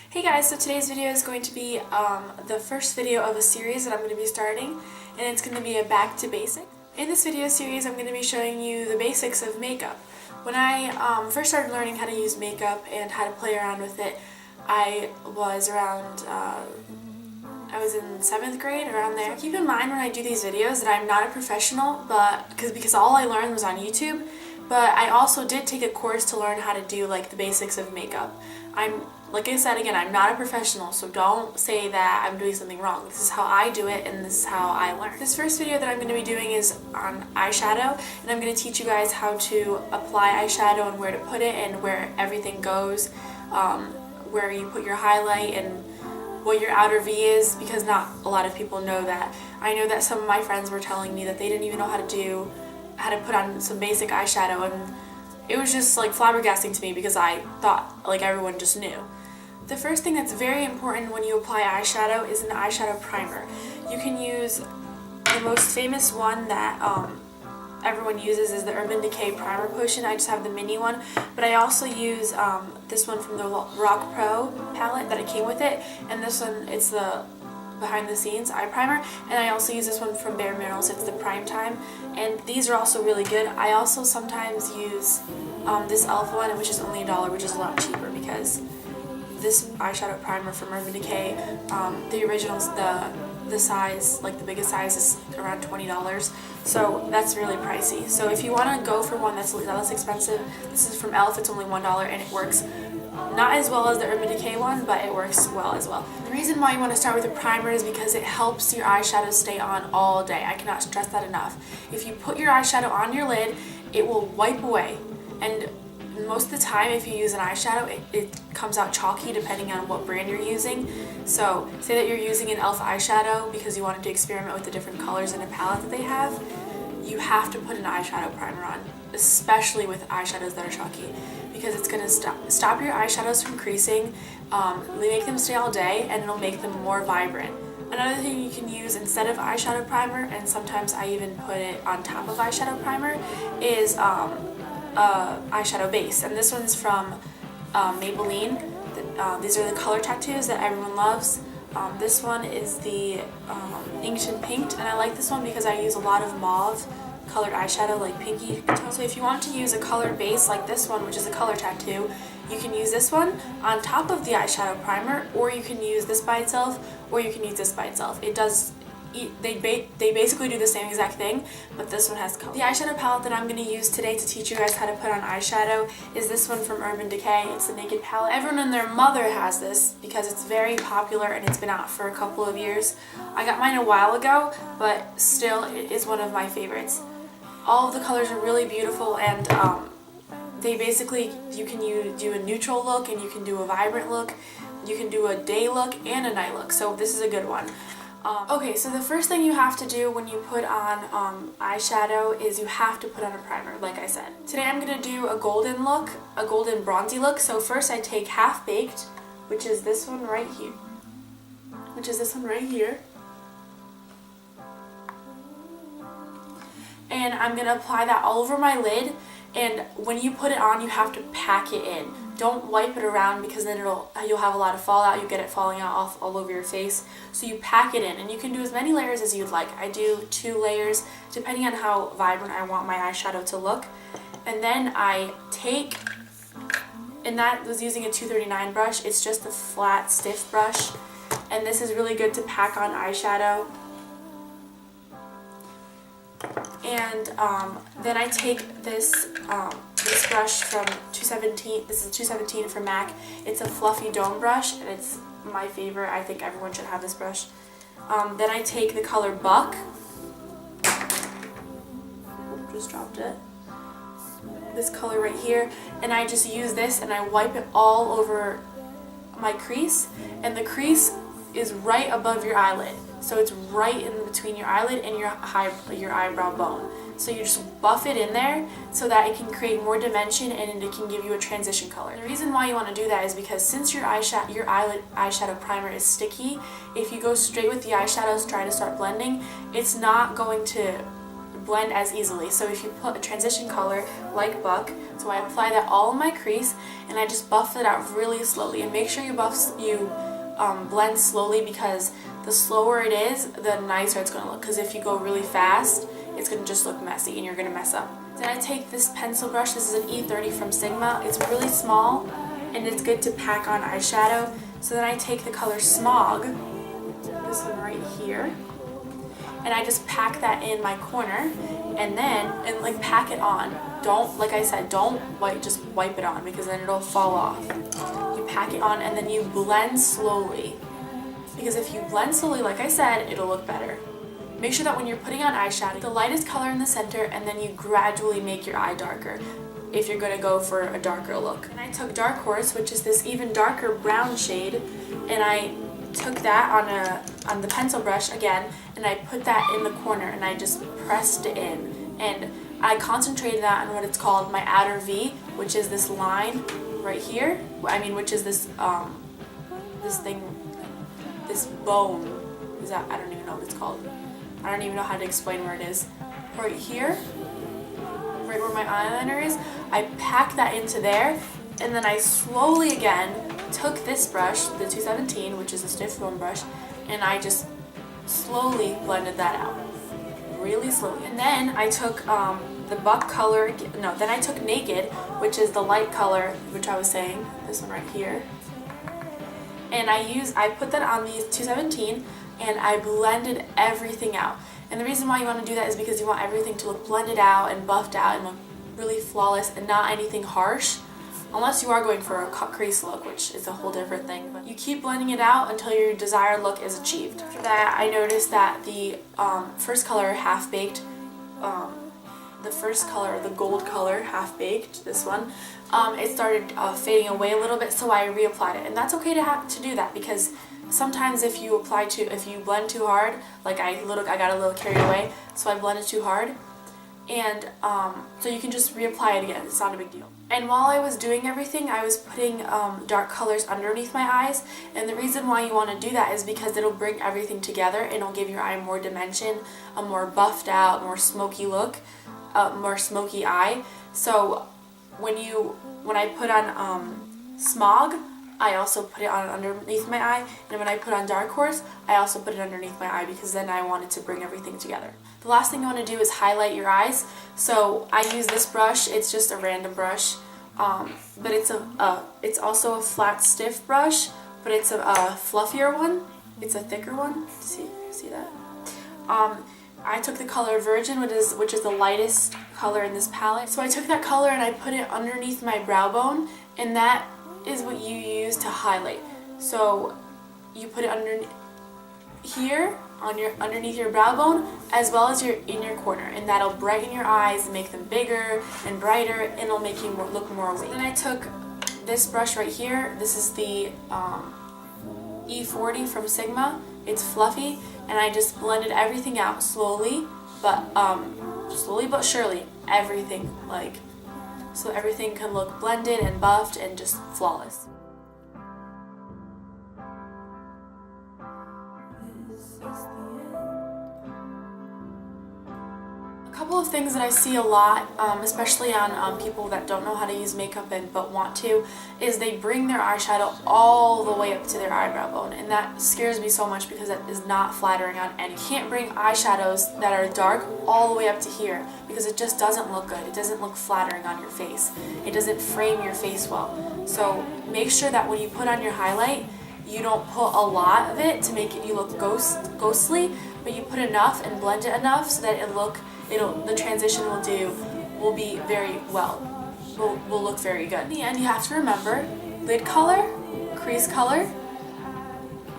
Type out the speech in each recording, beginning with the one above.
Hey guys, so today's video is going to be the first video of a series that I'm going to be starting, and it's going to be a back to basics. In this video series, I'm going to be showing you the basics of makeup. When I first started learning how to use makeup and how to play around with it, I was around, I was in 7th grade, around there. So keep in mind when I do these videos that I'm not a professional, but because all I learned was on YouTube, but I also did take a course to learn how to do like the basics of makeup. Like I said again, I'm not a professional, so don't say that I'm doing something wrong. This is how I do it, and this is how I learn. This first video that I'm going to be doing is on eyeshadow, and I'm going to teach you guys how to apply eyeshadow and where to put it and where everything goes, where you put your highlight and what your outer V is, because not a lot of people know that. I know that some of my friends were telling me that they didn't even know how to put on some basic eyeshadow, and it was just like flabbergasting to me because I thought like everyone just knew. The first thing that's very important when you apply eyeshadow is an eyeshadow primer. You can use the most famous one that everyone uses is the Urban Decay Primer Potion. I just have the mini one, but I also use this one from the Rock Pro palette that it came with it, and this one, it's the behind the scenes eye primer, and I also use this one from Bare Minerals. It's the Prime Time, and these are also really good. I also sometimes use this e.l.f. one, which is only $1, which is a lot cheaper because this eyeshadow primer from Urban Decay, the originals, the size, like the biggest size, is around $20, so that's really pricey. So if you want to go for one that's less expensive, this is from e.l.f. It's only $1, and it works not as well as the Urban Decay one, but it works well as well. The reason why you want to start with a primer is because it helps your eyeshadow stay on all day. I cannot stress that enough. If you put your eyeshadow on your lid, it will wipe away, and most of the time if you use an eyeshadow, it comes out chalky depending on what brand you're using. So say that you're using an e.l.f. eyeshadow because you wanted to experiment with the different colors in a palette that they have, you have to put an eyeshadow primer on, especially with eyeshadows that are chalky, because it's going to stop your eyeshadows from creasing, make them stay all day, and it'll make them more vibrant. Another thing you can use instead of eyeshadow primer, and sometimes I even put it on top of eyeshadow primer, is eyeshadow base, and this one's from Maybelline. These are the color tattoos that everyone loves. This one is the Ancient Pink, and I like this one because I use a lot of mauve colored eyeshadow, like pinky tone. So if you want to use a colored base like this one, which is a color tattoo, you can use this one on top of the eyeshadow primer, or you can use this by itself, or you can use this by itself. They basically do the same exact thing, but this one has color. The eyeshadow palette that I'm going to use today to teach you guys how to put on eyeshadow is this one from Urban Decay. It's the Naked palette. Everyone and their mother has this because it's very popular and it's been out for a couple of years. I got mine a while ago, but still it is one of my favorites. All of the colors are really beautiful, and they basically, you can do a neutral look, and you can do a vibrant look, you can do a day look and a night look, so this is a good one. Okay, so the first thing you have to do when you put on eyeshadow is you have to put on a primer, like I said. Today I'm going to do a golden look, a golden bronzy look. So first I take Half Baked, which is this one right here, and I'm going to apply that all over my lid. And when you put it on, you have to pack it in. Don't wipe it around, because then you'll have a lot of fallout. You get it falling out all over your face. So you pack it in, and you can do as many layers as you'd like. I do 2 layers depending on how vibrant I want my eyeshadow to look. And then I take, and that was using a 239 brush. It's just a flat, stiff brush, and this is really good to pack on eyeshadow. And then I take this brush from 217. This is 217 from MAC. It's a fluffy dome brush, and it's my favorite. I think everyone should have this brush. Then I take the color Buck. Just dropped it. This color right here, and I just use this and I wipe it all over my crease, and the crease is right above your eyelid. So it's right in between your eyelid and your eyebrow bone. So you just buff it in there so that it can create more dimension and it can give you a transition color. The reason why you want to do that is because since your eyelid eyeshadow primer is sticky, if you go straight with the eyeshadows, try to start blending, it's not going to blend as easily. So if you put a transition color like Buck, so I apply that all in my crease and I just buff it out really slowly. And make sure you blend slowly, because the slower it is, the nicer it's going to look. Because if you go really fast, it's going to just look messy and you're going to mess up. Then I take this pencil brush. This is an E30 from Sigma. It's really small and it's good to pack on eyeshadow. So then I take the color Smog, this one right here, and I just pack that in my corner, and like pack it on. Don't, like I said, don't just wipe it on, because then it'll fall off. You pack it on and then you blend slowly, because if you blend slowly, like I said, it'll look better. Make sure that when you're putting on eyeshadow, the lightest color in the center, and then you gradually make your eye darker if you're going to go for a darker look. And I took Dark Horse, which is this even darker brown shade, and I took that on the pencil brush again, and I put that in the corner and I just pressed it in, and I concentrated that on what it's called my outer V, which is this line right here. Which is this this bone. Is that, I don't even know what it's called. I don't even know how to explain where it is. Right here, right where my eyeliner is, I packed that into there, and then I slowly again took this brush, the 217, which is a stiff bone brush, and I just slowly blended that out, really slowly. And then I took the Buck color, then I took Naked, which is the light color, which I was saying, this one right here, and I put that on the 217, and I blended everything out. And the reason why you want to do that is because you want everything to look blended out and buffed out and look really flawless and not anything harsh, unless you are going for a cut crease look, which is a whole different thing. But you keep blending it out until your desired look is achieved. After that, I noticed that the first color, Half Baked, the first color, the gold color, Half Baked, this one, it started fading away a little bit, so I reapplied it. And that's okay to do that, because sometimes if you blend too hard, like I got a little carried away, so I blended too hard, and so you can just reapply it again. It's not a big deal. And while I was doing everything, I was putting dark colors underneath my eyes, and the reason why you want to do that is because it'll bring everything together and it'll give your eye more dimension, a more buffed out, more smoky look, more smoky eye. So when I put on Smog, I also put it on underneath my eye, and when I put on Dark Horse, I also put it underneath my eye, because then I wanted to bring everything together. The last thing you want to do is highlight your eyes. So I use this brush. It's just a random brush, but it's also a flat stiff brush, but it's a fluffier one. It's a thicker one. See that? I took the color Virgin, which is the lightest color in this palette. So I took that color and I put it underneath my brow bone, and that is what you use to highlight. So you put it here underneath your brow bone, as well as in your corner, and that'll brighten your eyes and make them bigger and brighter, and it'll make you look more awake. Then I took this brush right here. This is the E40 from Sigma. It's fluffy, and I just blended everything out slowly but surely. Everything, so everything can look blended and buffed and just flawless. A couple of things that I see a lot, especially on people that don't know how to use makeup but want to, is they bring their eyeshadow all the way up to their eyebrow bone, and that scares me so much because that is not flattering on any. You can't bring eyeshadows that are dark all the way up to here, because it just doesn't look good. It doesn't look flattering on your face. It doesn't frame your face well. So make sure that when you put on your highlight, you don't put a lot of it to make you look ghostly, but you put enough and blend it enough so that the transition will be very well. Will look very good. In the end, you have to remember lid color, crease color,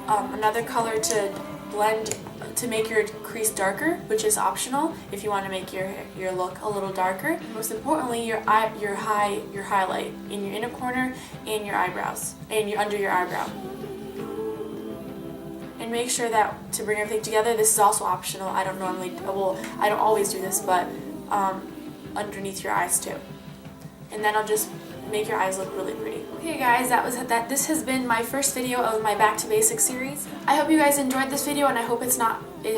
another color to blend to make your crease darker, which is optional if you want to make your look a little darker. Most importantly, your highlight in your inner corner and your eyebrows and under your eyebrow. And make sure that to bring everything together, this is also optional. I don't always do this, but underneath your eyes too. And then I'll just make your eyes look really pretty. Okay. Okay guys, that. This has been my first video of my Back to Basics series. I hope you guys enjoyed this video, and I hope it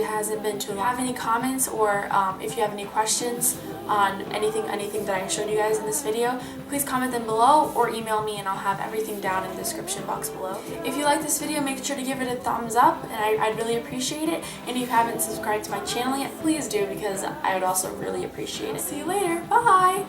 hasn't been too long. If you have any comments or if you have any questions on anything that I showed you guys in this video, please comment them below or email me and I'll have everything down in the description box below. If you like this video, make sure to give it a thumbs up, and I'd really appreciate it. And if you haven't subscribed to my channel yet, please do, because I would also really appreciate it. See you later. Bye!